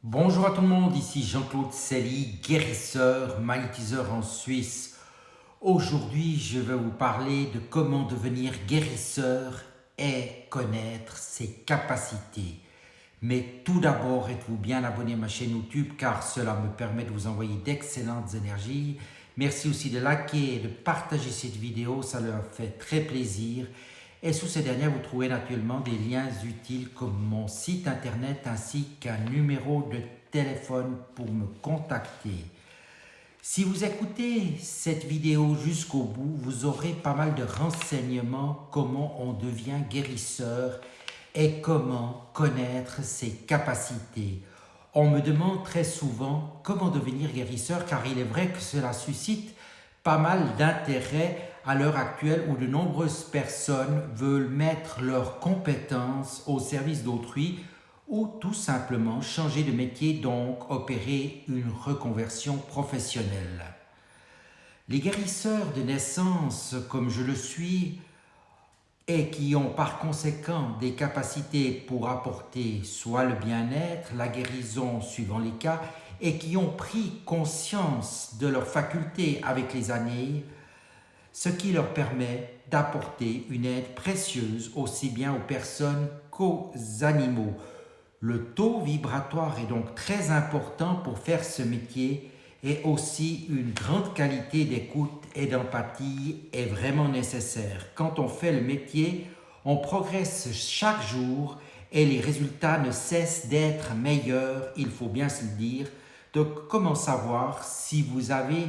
Bonjour à tout le monde, ici Jean-Claude Selly, guérisseur, magnétiseur en Suisse. Aujourd'hui, je vais vous parler de comment devenir guérisseur et connaître ses capacités. Mais tout d'abord, êtes-vous bien abonné à ma chaîne YouTube car cela me permet de vous envoyer d'excellentes énergies. Merci aussi de liker et de partager cette vidéo, ça leur fait très plaisir. Et sous ces dernières, vous trouverez naturellement des liens utiles comme mon site internet ainsi qu'un numéro de téléphone pour me contacter. Si vous écoutez cette vidéo jusqu'au bout, vous aurez pas mal de renseignements comment on devient guérisseur et comment connaître ses capacités. On me demande très souvent comment devenir guérisseur car il est vrai que cela suscite pas mal d'intérêt à l'heure actuelle où de nombreuses personnes veulent mettre leurs compétences au service d'autrui ou tout simplement changer de métier, donc opérer une reconversion professionnelle. Les guérisseurs de naissance, comme je le suis, et qui ont par conséquent des capacités pour apporter soit le bien-être, la guérison suivant les cas, et qui ont pris conscience de leurs facultés avec les années, ce qui leur permet d'apporter une aide précieuse aussi bien aux personnes qu'aux animaux. Le taux vibratoire est donc très important pour faire ce métier et aussi une grande qualité d'écoute et d'empathie est vraiment nécessaire. Quand on fait le métier, on progresse chaque jour et les résultats ne cessent d'être meilleurs, il faut bien se le dire. Donc comment savoir si vous avez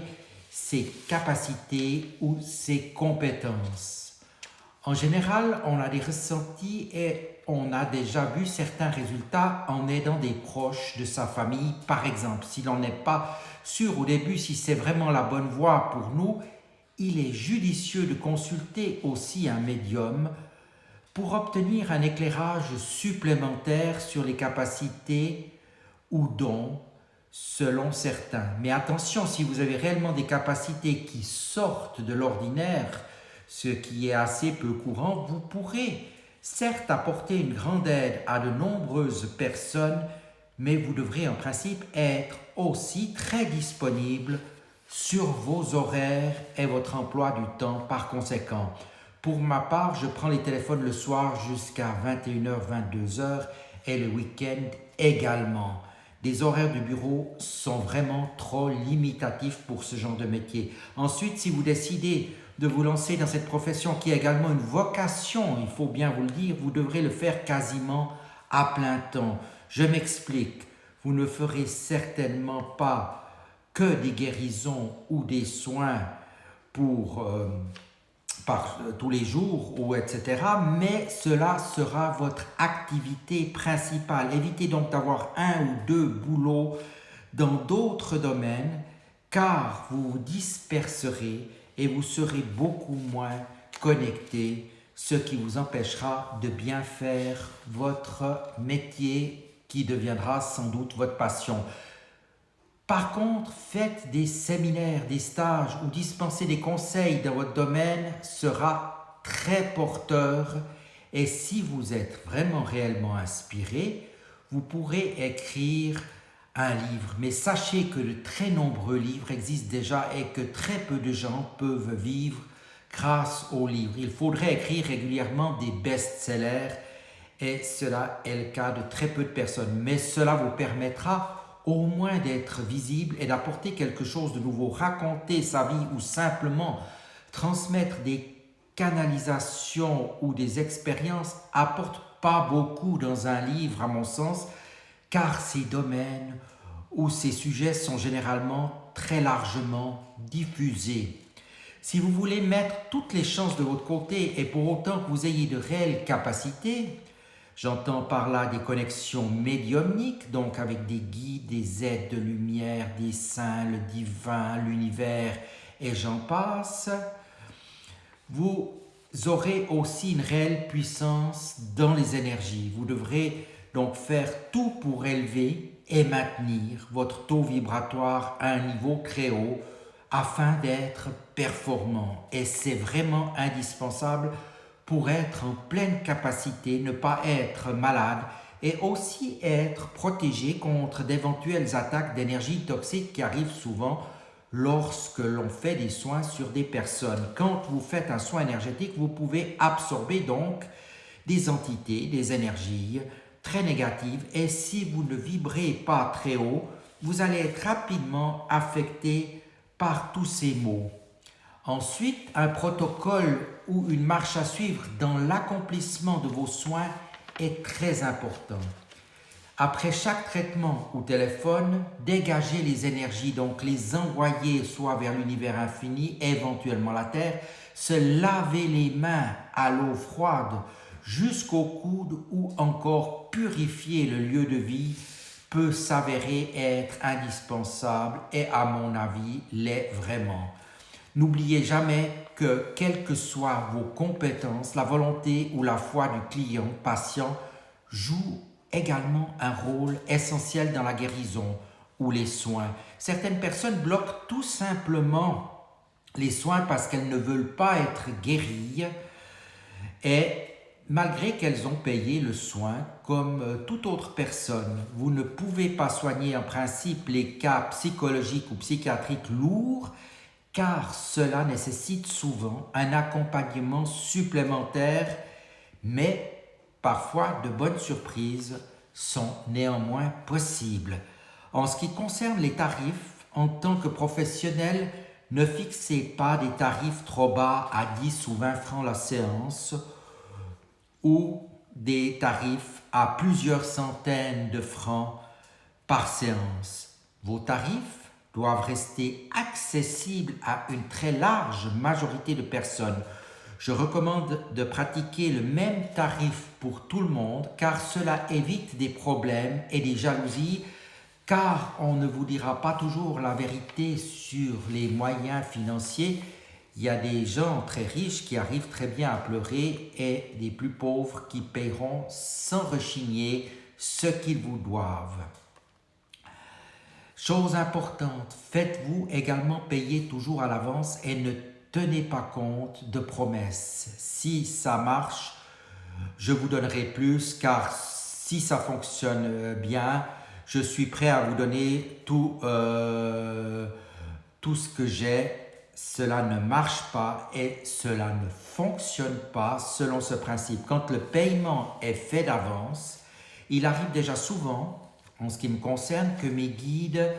ces capacités ou ces compétences? En général, on a des ressentis et on a déjà vu certains résultats en aidant des proches de sa famille. Par exemple, si l'on n'est pas sûr au début si c'est vraiment la bonne voie pour nous, il est judicieux de consulter aussi un médium pour obtenir un éclairage supplémentaire sur les capacités ou dons selon certains. Mais attention, si vous avez réellement des capacités qui sortent de l'ordinaire, ce qui est assez peu courant, vous pourrez certes apporter une grande aide à de nombreuses personnes, mais vous devrez en principe être aussi très disponible sur vos horaires et votre emploi du temps par conséquent. Pour ma part, je prends les téléphones le soir jusqu'à 21h, 22h et le week-end également. Les horaires du bureau sont vraiment trop limitatifs pour ce genre de métier. Ensuite, si vous décidez de vous lancer dans cette profession qui est également une vocation, il faut bien vous le dire, vous devrez le faire quasiment à plein temps. Je m'explique, vous ne ferez certainement pas que des guérisons ou des soins pour tous les jours ou etc. Mais cela sera votre activité principale. Évitez donc d'avoir un ou deux boulots dans d'autres domaines car vous vous disperserez et vous serez beaucoup moins connecté, ce qui vous empêchera de bien faire votre métier qui deviendra sans doute votre passion. Par contre, faites des séminaires, des stages ou dispensez des conseils dans votre domaine sera très porteur et si vous êtes vraiment réellement inspiré, vous pourrez écrire un livre. Mais sachez que de très nombreux livres existent déjà et que très peu de gens peuvent vivre grâce aux livres. Il faudrait écrire régulièrement des best-sellers et cela est le cas de très peu de personnes. Mais cela vous permettra au moins d'être visible et d'apporter quelque chose de nouveau. Raconter sa vie ou simplement transmettre des canalisations ou des expériences apporte pas beaucoup dans un livre à mon sens, car ces domaines ou ces sujets sont généralement très largement diffusés. Si vous voulez mettre toutes les chances de votre côté et pour autant que vous ayez de réelles capacités, j'entends par là des connexions médiumniques, donc avec des guides, des aides de lumière, des saints, le divin, l'univers et j'en passe. Vous aurez aussi une réelle puissance dans les énergies. Vous devrez donc faire tout pour élever et maintenir votre taux vibratoire à un niveau très haut afin d'être performant. Et c'est vraiment indispensable pour être en pleine capacité, ne pas être malade et aussi être protégé contre d'éventuelles attaques d'énergie toxique qui arrivent souvent lorsque l'on fait des soins sur des personnes. Quand vous faites un soin énergétique, vous pouvez absorber donc des entités, des énergies très négatives, et si vous ne vibrez pas très haut, vous allez être rapidement affecté par tous ces maux. Ensuite, un protocole ou une marche à suivre dans l'accomplissement de vos soins est très important. Après chaque traitement ou téléphone, dégagez les énergies, donc les envoyer soit vers l'univers infini, éventuellement la Terre, se laver les mains à l'eau froide jusqu'au coude ou encore purifier le lieu de vie peut s'avérer être indispensable et à mon avis l'est vraiment. N'oubliez jamais que quelles que soient vos compétences, la volonté ou la foi du client, patient, joue également un rôle essentiel dans la guérison ou les soins. Certaines personnes bloquent tout simplement les soins parce qu'elles ne veulent pas être guéries et malgré qu'elles ont payé le soin comme toute autre personne. Vous ne pouvez pas soigner en principe les cas psychologiques ou psychiatriques lourds car cela nécessite souvent un accompagnement supplémentaire, mais parfois de bonnes surprises sont néanmoins possibles. En ce qui concerne les tarifs, en tant que professionnel, ne fixez pas des tarifs trop bas à 10 ou 20 francs la séance ou des tarifs à plusieurs centaines de francs par séance. Vos tarifs doivent rester accessibles à une très large majorité de personnes. Je recommande de pratiquer le même tarif pour tout le monde car cela évite des problèmes et des jalousies car on ne vous dira pas toujours la vérité sur les moyens financiers. Il y a des gens très riches qui arrivent très bien à pleurer et des plus pauvres qui paieront sans rechigner ce qu'ils vous doivent. Chose importante, faites-vous également payer toujours à l'avance et ne tenez pas compte de promesses. Si ça marche, je vous donnerai plus car si ça fonctionne bien, je suis prêt à vous donner tout ce que j'ai. Cela ne marche pas et cela ne fonctionne pas selon ce principe. Quand le paiement est fait d'avance, il arrive déjà souvent, en ce qui me concerne, que mes guides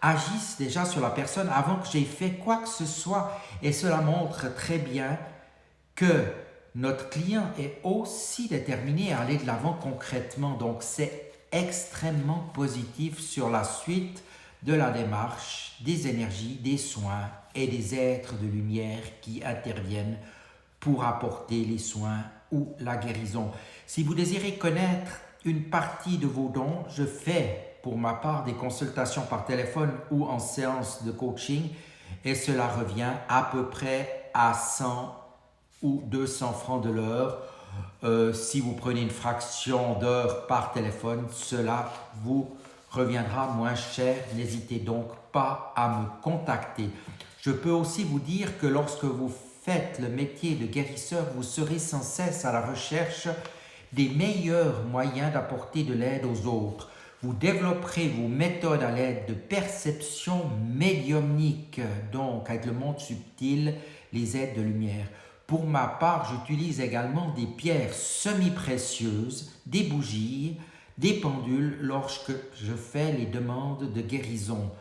agissent déjà sur la personne avant que j'aie fait quoi que ce soit. Et cela montre très bien que notre client est aussi déterminé à aller de l'avant concrètement. Donc, c'est extrêmement positif sur la suite de la démarche, des énergies, des soins et des êtres de lumière qui interviennent pour apporter les soins ou la guérison. Si vous désirez connaître une partie de vos dons, je fais pour ma part des consultations par téléphone ou en séance de coaching et cela revient à peu près à 100 ou 200 francs de l'heure. Si vous prenez une fraction d'heure par téléphone, cela vous reviendra moins cher. N'hésitez donc pas à me contacter. Je peux aussi vous dire que lorsque vous faites le métier de guérisseur, vous serez sans cesse à la recherche des meilleurs moyens d'apporter de l'aide aux autres. Vous développerez vos méthodes à l'aide de perception médiumnique, donc avec le monde subtil, les aides de lumière. Pour ma part, j'utilise également des pierres semi-précieuses, des bougies, des pendules lorsque je fais les demandes de guérison.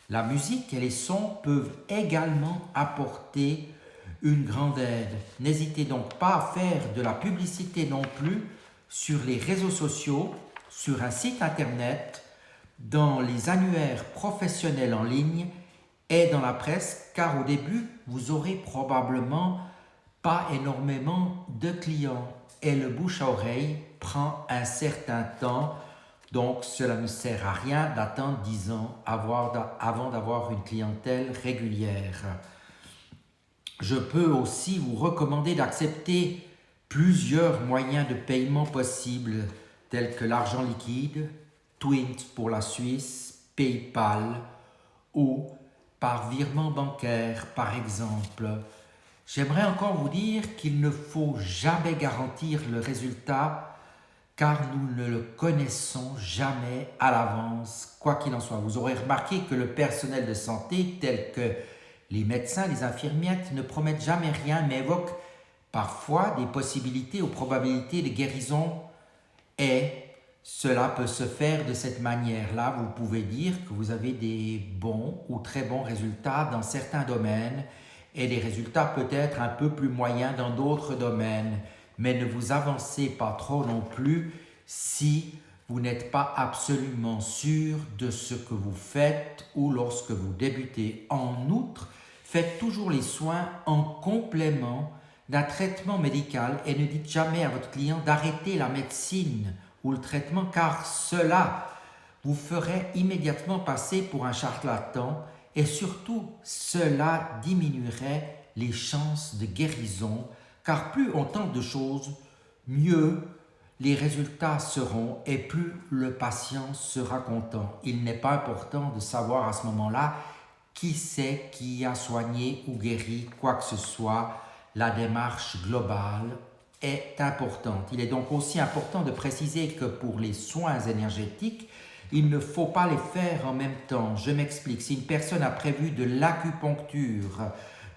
La musique et les sons peuvent également apporter une grande aide. N'hésitez donc pas à faire de la publicité non plus sur les réseaux sociaux, sur un site internet, dans les annuaires professionnels en ligne et dans la presse, car au début, vous aurez probablement pas énormément de clients et le bouche à oreille prend un certain temps, donc cela ne sert à rien d'attendre 10 ans avant d'avoir une clientèle régulière. Je peux aussi vous recommander d'accepter plusieurs moyens de paiement possibles, tels que l'argent liquide, Twint pour la Suisse, PayPal ou par virement bancaire par exemple. J'aimerais encore vous dire qu'il ne faut jamais garantir le résultat car nous ne le connaissons jamais à l'avance, quoi qu'il en soit. Vous aurez remarqué que le personnel de santé, tel que les médecins, les infirmières, ne promettent jamais rien, mais évoquent parfois des possibilités ou probabilités de guérison, et cela peut se faire de cette manière-là. Vous pouvez dire que vous avez des bons ou très bons résultats dans certains domaines et des résultats peut-être un peu plus moyens dans d'autres domaines. Mais ne vous avancez pas trop non plus si vous n'êtes pas absolument sûr de ce que vous faites ou lorsque vous débutez. En outre, faites toujours les soins en complément d'un traitement médical et ne dites jamais à votre client d'arrêter la médecine ou le traitement, car cela vous ferait immédiatement passer pour un charlatan et surtout cela diminuerait les chances de guérison, car plus on tente de choses, mieux les résultats seront et plus le patient sera content. Il n'est pas important de savoir à ce moment-là qui c'est qui a soigné ou guéri quoi que ce soit. La démarche globale est importante. Il est donc aussi important de préciser que pour les soins énergétiques, il ne faut pas les faire en même temps. Je m'explique. Si une personne a prévu de l'acupuncture,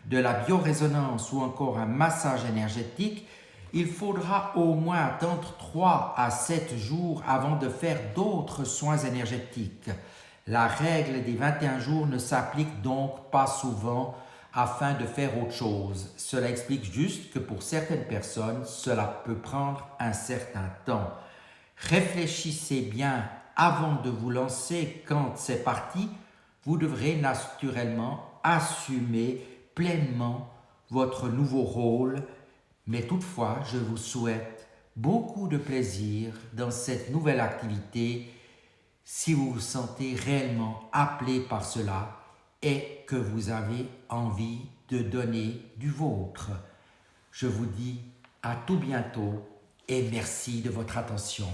de la biorésonance ou encore un massage énergétique, il faudra au moins attendre 3 à 7 jours avant de faire d'autres soins énergétiques. La règle des 21 jours ne s'applique donc pas souvent afin de faire autre chose. Cela explique juste que pour certaines personnes, cela peut prendre un certain temps. Réfléchissez bien avant de vous lancer. Quand c'est parti, vous devrez naturellement assumer pleinement votre nouveau rôle. Mais toutefois, je vous souhaite beaucoup de plaisir dans cette nouvelle activité si vous vous sentez réellement appelé par cela et que vous avez envie de donner du vôtre. Je vous dis à tout bientôt et merci de votre attention.